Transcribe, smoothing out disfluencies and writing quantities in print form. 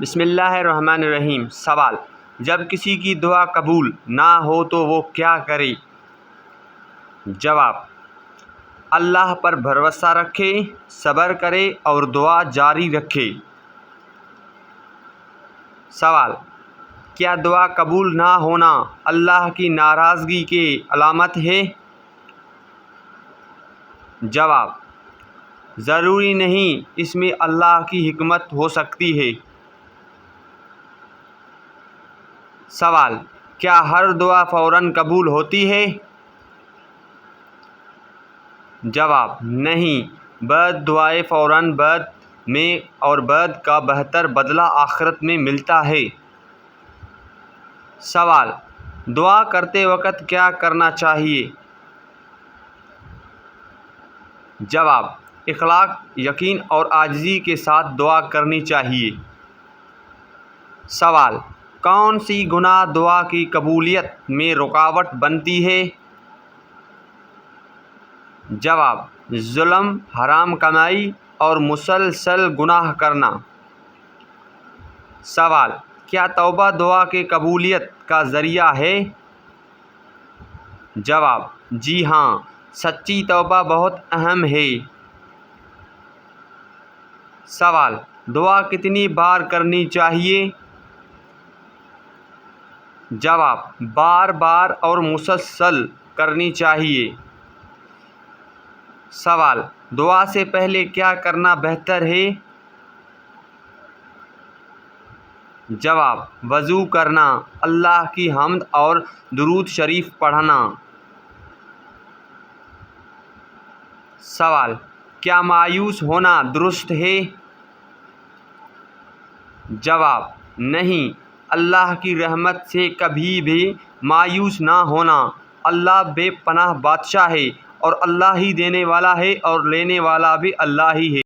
بسم اللہ الرحمن الرحیم۔ سوال: جب کسی کی دعا قبول نہ ہو تو وہ کیا کرے؟ جواب: اللہ پر بھروسہ رکھے، صبر کرے اور دعا جاری رکھے۔ سوال: کیا دعا قبول نہ ہونا اللہ کی ناراضگی کی علامت ہے؟ جواب: ضروری نہیں، اس میں اللہ کی حکمت ہو سکتی ہے۔ سوال: کیا ہر دعا فوراً قبول ہوتی ہے؟ جواب: نہیں، بعض دعائیں فوراً بعد میں اور بعد کا بہتر بدلہ آخرت میں ملتا ہے۔ سوال: دعا کرتے وقت کیا کرنا چاہیے؟ جواب: اخلاص، یقین اور عاجزی کے ساتھ دعا کرنی چاہیے۔ سوال: کون سی گناہ دعا کی قبولیت میں رکاوٹ بنتی ہے؟ جواب: ظلم، حرام کمائی اور مسلسل گناہ کرنا۔ سوال: کیا توبہ دعا کی قبولیت کا ذریعہ ہے؟ جواب: جی ہاں، سچی توبہ بہت اہم ہے۔ سوال: دعا کتنی بار کرنی چاہیے؟ جواب: بار بار اور مسلسل کرنی چاہیے۔ سوال: دعا سے پہلے کیا کرنا بہتر ہے؟ جواب: وضو کرنا، اللہ کی حمد اور درود شریف پڑھنا۔ سوال: کیا مایوس ہونا درست ہے؟ جواب: نہیں، اللہ کی رحمت سے کبھی بھی مایوس نہ ہونا۔ اللہ بے پناہ بادشاہ ہے اور اللہ ہی دینے والا ہے اور لینے والا بھی اللہ ہی ہے۔